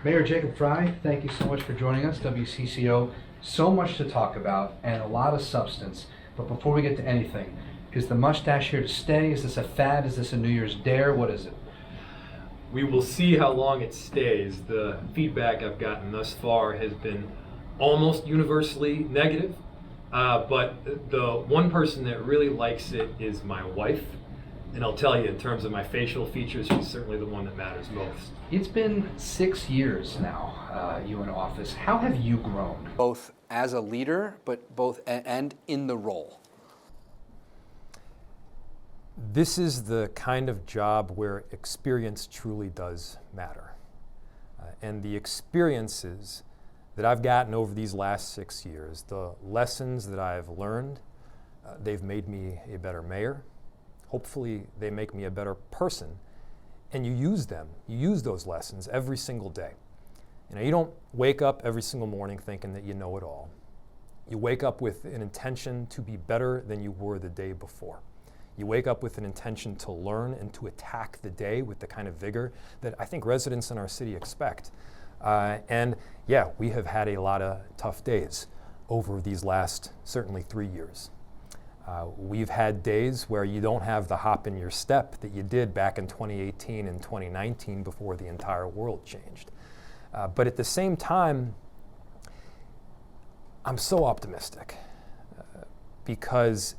Mayor Jacob Frey, thank you so much for joining us, WCCO. So much to talk about and a lot of substance. But before we get to anything, is the mustache here to stay? Is this a fad? Is this a New Year's dare? What is it? We will see how long it stays. The feedback I've gotten thus far has been almost universally negative. But the one person that really likes it is my wife. And I'll tell you, in terms of my facial features, she's certainly the one that matters most. It's been 6 years now, you in office. How have you grown? Both as a leader, but both and in the role. This is the kind of job where experience truly does matter. And the experiences that I've gotten over these last 6 years, the lessons that I've learned, they've made me a better mayor. Hopefully they make me a better person. And you use them, you use those lessons every single day. You don't wake up every single morning thinking that you know it all. You wake up with an intention to be better than you were the day before. You wake up with an intention to learn and to attack the day with the kind of vigor that I think residents in our city expect. And yeah, we have had a lot of tough days over these last, certainly 3 years. We've had days where you don't have the hop in your step that you did back in 2018 and 2019 before the entire world changed. But at the same time, I'm so optimistic because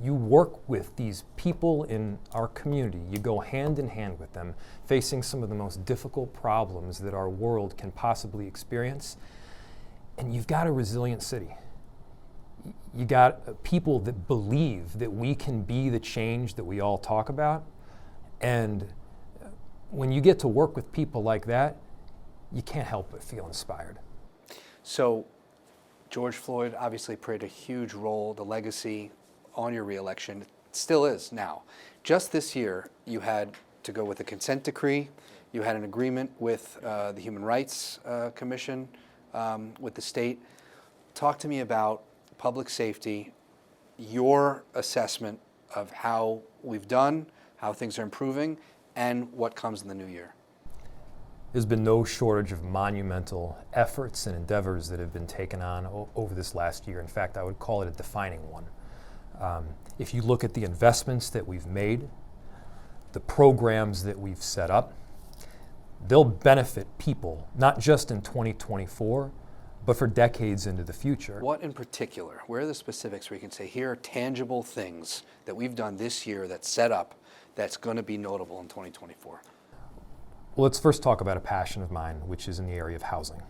you work with these people in our community. You go hand in hand with them, facing some of the most difficult problems that our world can possibly experience. And you've got a resilient city. You got people that believe that we can be the change that we all talk about. And when you get to work with people like that, you can't help but feel inspired. So George Floyd obviously played a huge role, the legacy on your reelection. It still is now. Just this year, you had to go with a consent decree. You had an agreement with the Human Rights Commission, with the state. Talk to me about public safety, your assessment of how we've done, how things are improving, and what comes in the new year. There's been no shortage of monumental efforts and endeavors that have been taken on over this last year. In fact, I would call it a defining one. If you look at the investments that we've made, the programs that we've set up, they'll benefit people, not just in 2024, but for decades into the future. What in particular, where are the specifics where you can say, here are tangible things that we've done this year that's set up that's going to be notable in 2024? Well, let's first talk about a passion of mine, which is in the area of housing.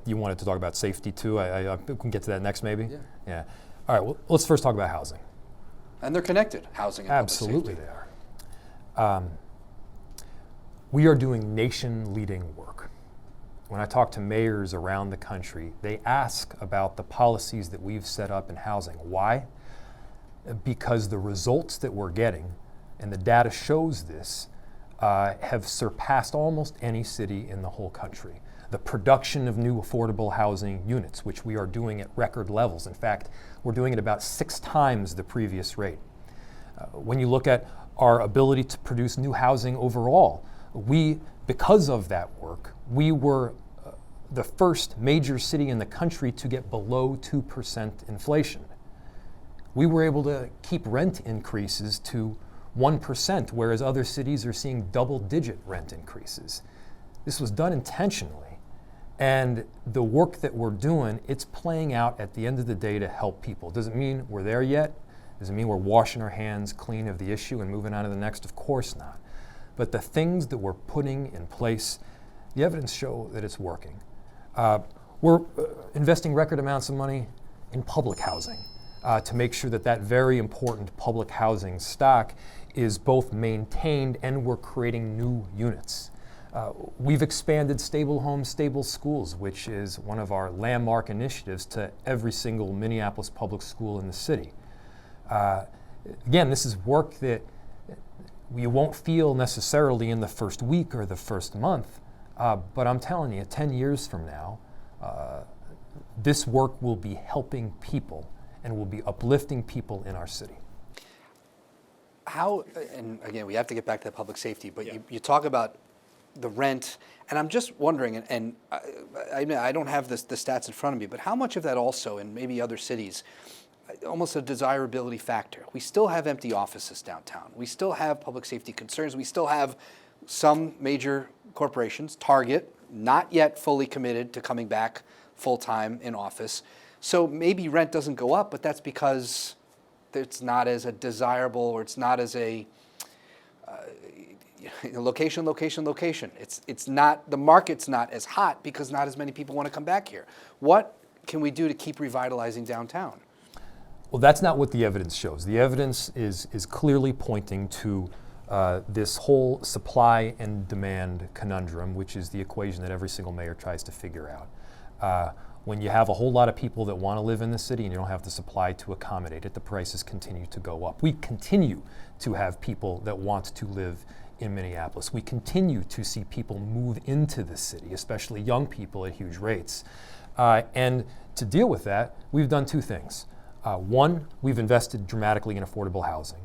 You wanted to talk about safety too. I can get to that next maybe? Yeah. All right, well, let's first talk about housing. And they're connected, housing and Absolutely public safety. They are. We are doing nation-leading work. When I talk to mayors around the country, they ask about the policies that we've set up in housing. Why? Because the results that we're getting, and the data shows this, have surpassed almost any city in the whole country. The production of new affordable housing units, which we are doing at record levels. In fact, we're doing it about 6 times the previous rate. When you look at our ability to produce new housing overall, because of that work, we were the first major city in the country to get below 2% inflation. We were able to keep rent increases to 1%, whereas other cities are seeing double-digit rent increases. This was done intentionally, and the work that we're doing, it's playing out at the end of the day to help people. Does it mean we're there yet? Does it mean we're washing our hands clean of the issue and moving on to the next? Of course not. But the things that we're putting in place, the evidence show that it's working. We're investing record amounts of money in public housing to make sure that that very important public housing stock is both maintained and we're creating new units. We've expanded Stable Homes, Stable Schools, which is one of our landmark initiatives, to every single Minneapolis public school in the city. Again, this is work that you won't feel necessarily in the first week or the first month, but I'm telling you, 10 years from now, this work will be helping people and will be uplifting people in our city. How, and again, we have to get back to public safety, but you talk about the rent, and I'm just wondering, and I don't have the stats in front of me, but how much of that also, in maybe other cities, almost a desirability factor? We still have empty offices downtown. We still have public safety concerns. We still have some major corporations, Target, not yet fully committed to coming back full-time in office. So maybe rent doesn't go up, but that's because it's not as a desirable, or it's not as a location. It's not, the market's not as hot because not as many people want to come back here. What can we do to keep revitalizing downtown? Well, that's not what the evidence shows. The evidence is clearly pointing to this whole supply and demand conundrum, which is the equation that every single mayor tries to figure out. When you have a whole lot of people that want to live in the city and you don't have the supply to accommodate it, the prices continue to go up. We continue to have people that want to live in Minneapolis. We continue to see people move into the city, especially young people, at huge rates. And to deal with that, we've done two things. One, we've invested dramatically in affordable housing.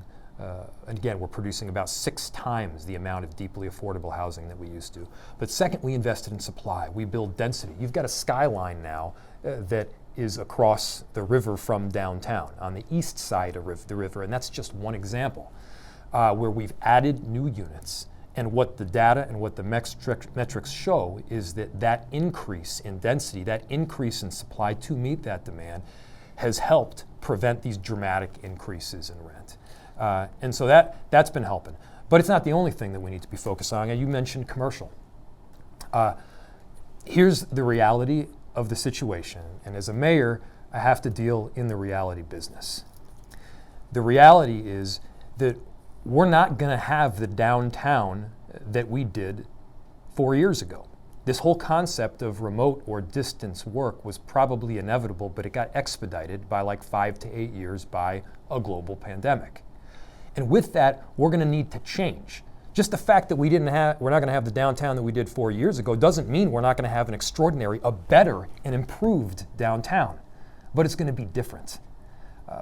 And again, we're producing about 6 times the amount of deeply affordable housing that we used to. But second, we invested in supply. We build density. You've got a skyline now that is across the river from downtown, on the east side of the river, and that's just one example where we've added new units. And what the data and what the metrics show is that increase in density, that increase in supply to meet that demand, has helped prevent these dramatic increases in rent. And so that's been helping. But it's not the only thing that we need to be focused on. You mentioned commercial. Here's the reality of the situation. And as a mayor, I have to deal in the reality business. The reality is that we're not going to have the downtown that we did 4 years ago. This whole concept of remote or distance work was probably inevitable, but it got expedited by like 5 to 8 years by a global pandemic. And with that, we're going to need to change. Just the fact that we're not going to have the downtown that we did 4 years ago doesn't mean we're not going to have an extraordinary, a better and improved downtown, but it's going to be different.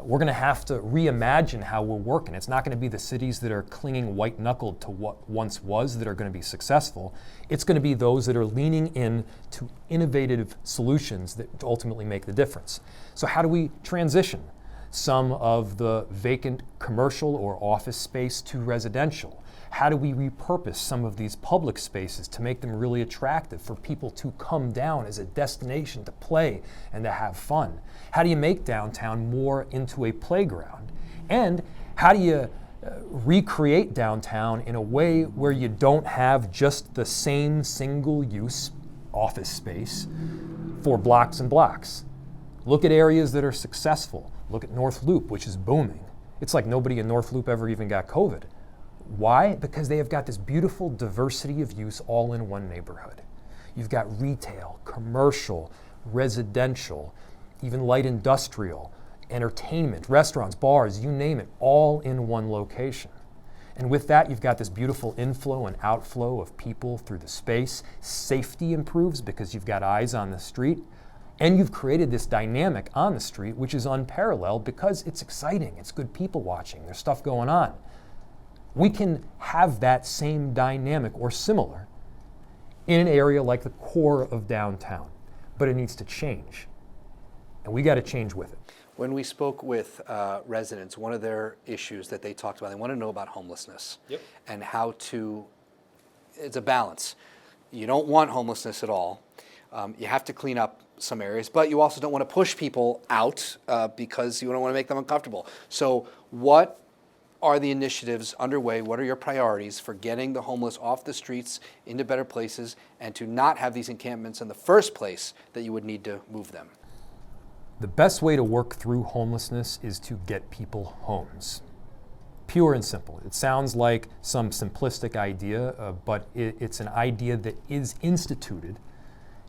We're going to have to reimagine how we're working. It's not going to be the cities that are clinging white-knuckled to what once was that are going to be successful. It's going to be those that are leaning in to innovative solutions that ultimately make the difference. So how do we transition some of the vacant commercial or office space to residential? How do we repurpose some of these public spaces to make them really attractive for people to come down as a destination to play and to have fun? How do you make downtown more into a playground? And how do you recreate downtown in a way where you don't have just the same single-use office space for blocks and blocks? Look at areas that are successful. Look at North Loop, which is booming. It's like nobody in North Loop ever even got COVID. Why? Because they have got this beautiful diversity of use all in one neighborhood. You've got retail, commercial, residential, even light industrial, entertainment, restaurants, bars, you name it, all in one location. And with that, you've got this beautiful inflow and outflow of people through the space. Safety improves because you've got eyes on the street. And you've created this dynamic on the street, which is unparalleled because it's exciting. It's good people watching. There's stuff going on. We can have that same dynamic or similar in an area like the core of downtown, but it needs to change. And we got to change with it. When we spoke with residents, one of their issues that they talked about, they want to know about homelessness. Yep. And how to, it's a balance. You don't want homelessness at all. You have to clean up some areas, but you also don't want to push people out because you don't want to make them uncomfortable. So what are the initiatives underway? What are your priorities for getting the homeless off the streets into better places and to not have these encampments in the first place that you would need to move them? The best way to work through homelessness is to get people homes. Pure and simple. It sounds like some simplistic idea, but it's an idea that is instituted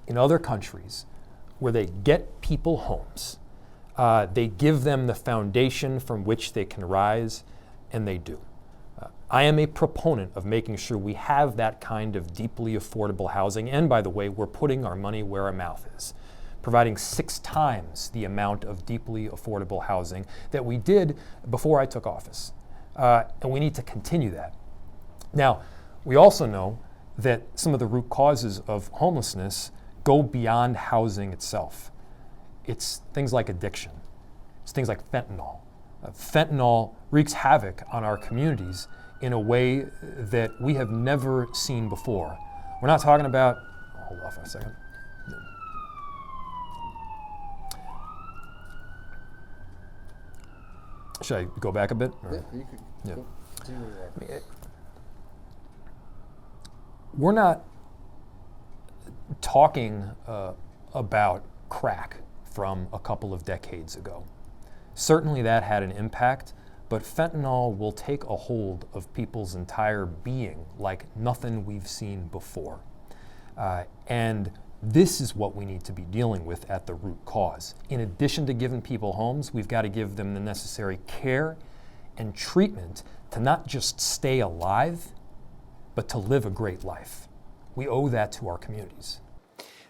in other countries where they get people homes. They give them the foundation from which they can rise, and they do. I am a proponent of making sure we have that kind of deeply affordable housing, and by the way, we're putting our money where our mouth is, providing 6 times the amount of deeply affordable housing that we did before I took office. And we need to continue that. Now, we also know that some of the root causes of homelessness go beyond housing itself. It's things like addiction. It's things like fentanyl. Fentanyl wreaks havoc on our communities in a way that we have never seen before. We're not talking about, hold off a second. Should I go back a bit? Or? you could Yeah. go continue where you are. We're not talking about crack from a couple of decades ago. Certainly that had an impact, but fentanyl will take a hold of people's entire being like nothing we've seen before. And this is what we need to be dealing with at the root cause. In addition to giving people homes, we've got to give them the necessary care and treatment to not just stay alive, but to live a great life. We owe that to our communities.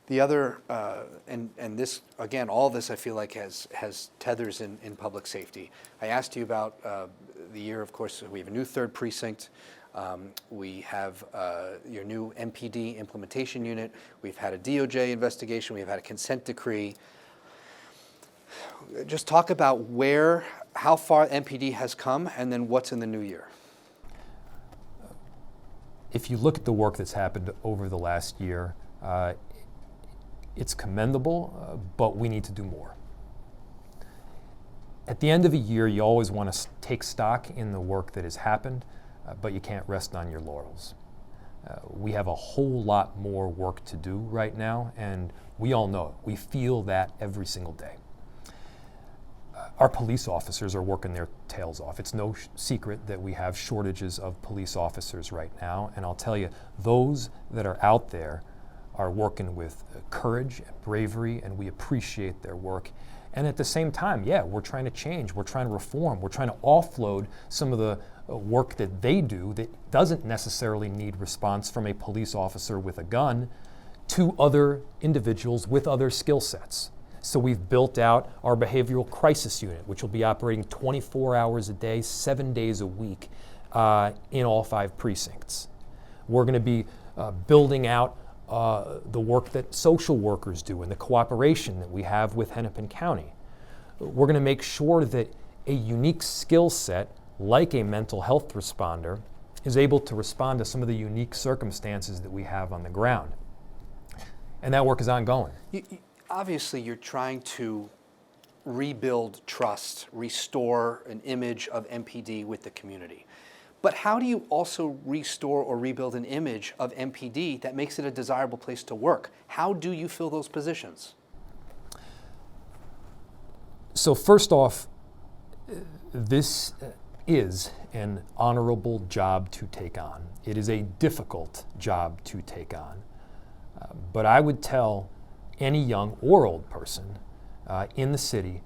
The other, and this, again, all this I feel like has tethers in public safety. I asked you about the year, of course, we have a new 3rd precinct. We have your new MPD implementation unit. We've had a DOJ investigation. We've had a consent decree. Just talk about how far MPD has come and then what's in the new year. If you look at the work that's happened over the last year, it's commendable, but we need to do more. At the end of a year, you always want to take stock in the work that has happened, but you can't rest on your laurels. We have a whole lot more work to do right now, and we all know it. We feel that every single day. Our police officers are working their tails off. It's no secret that we have shortages of police officers right now, and I'll tell you, those that are out there are working with courage and bravery, and we appreciate their work. And at the same time, yeah, we're trying to change, we're trying to reform, we're trying to offload some of the work that they do that doesn't necessarily need response from a police officer with a gun to other individuals with other skill sets. So we've built out our behavioral crisis unit, which will be operating 24 hours a day, 7 days a week in all 5 precincts. We're going to be building out the work that social workers do and the cooperation that we have with Hennepin County. We're going to make sure that a unique skill set, like a mental health responder, is able to respond to some of the unique circumstances that we have on the ground. And that work is ongoing. Obviously, you're trying to rebuild trust, restore an image of MPD with the community. But how do you also restore or rebuild an image of MPD that makes it a desirable place to work? How do you fill those positions? So first off, this is an honorable job to take on. It is a difficult job to take on. But I would tell any young or old person in the city,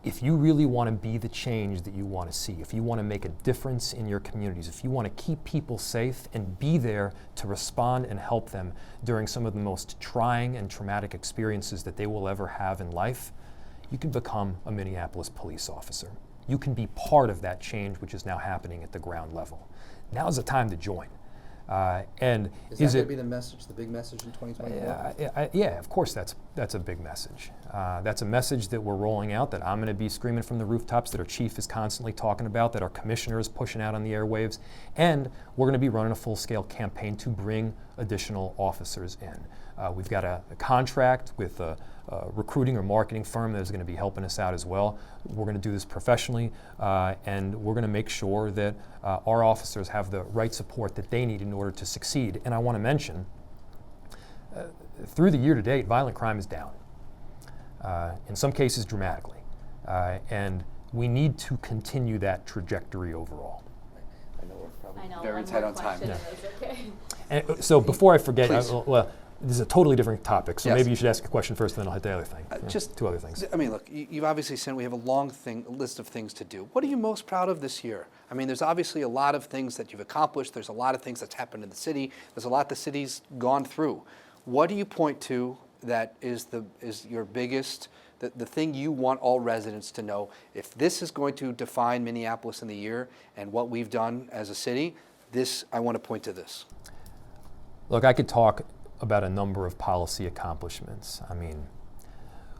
if you really want to be the change that you want to see, if you want to make a difference in your communities, if you want to keep people safe and be there to respond and help them during some of the most trying and traumatic experiences that they will ever have in life, you can become a Minneapolis police officer. You can be part of that change which is now happening at the ground level. Now's the time to join. And Is that going to be the message, the big message in 2024? Yeah, of course that's a big message. That's a message that we're rolling out, that I'm going to be screaming from the rooftops, that our chief is constantly talking about, that our commissioner is pushing out on the airwaves, and we're going to be running a full-scale campaign to bring additional officers in. We've got a contract with a recruiting or marketing firm that is going to be helping us out as well. We're going to do this professionally, and we're going to make sure that our officers have the right support that they need in order to succeed. And I want to mention, through the year to date, violent crime is down, in some cases dramatically. And we need to continue that trajectory overall. I know we're probably very tight on time. Yeah. Okay. And so before I forget, Please. well, this is a totally different topic, so Yes. maybe you should ask a question first, and then I'll hit the other thing. Just 2 other things. I mean, look, you've obviously said we have a long list of things to do. What are you most proud of this year? I mean, there's obviously a lot of things that you've accomplished. There's a lot of things that's happened in the city. There's a lot the city's gone through. What do you point to that is your biggest, the thing you want all residents to know? If this is going to define Minneapolis in the year and what we've done as a city, I want to point to this. Look, I could talk about a number of policy accomplishments. I mean,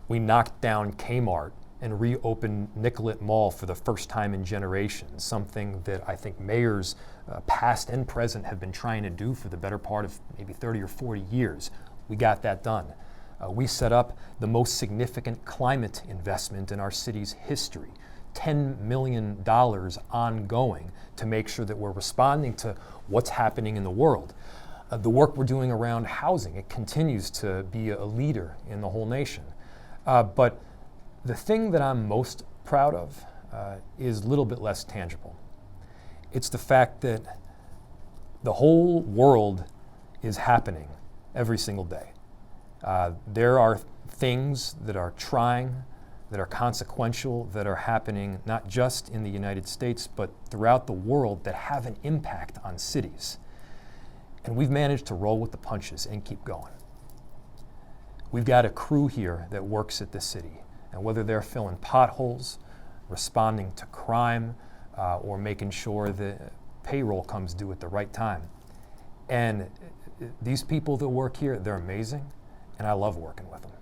we knocked down Kmart and reopened Nicollet Mall for the first time in generations, something that I think mayors, past and present, have been trying to do for the better part of maybe 30 or 40 years. We got that done. We set up the most significant climate investment in our city's history, $10 million ongoing to make sure that we're responding to what's happening in the world. The work we're doing around housing, it continues to be a leader in the whole nation. But the thing that I'm most proud of is a little bit less tangible. It's the fact that the whole world is happening every single day. There are things that are trying, that are consequential, that are happening not just in the United States, but throughout the world that have an impact on cities. And we've managed to roll with the punches and keep going. We've got a crew here that works at the city, and whether they're filling potholes, responding to crime, or making sure that payroll comes due at the right time. And these people that work here, they're amazing, and I love working with them.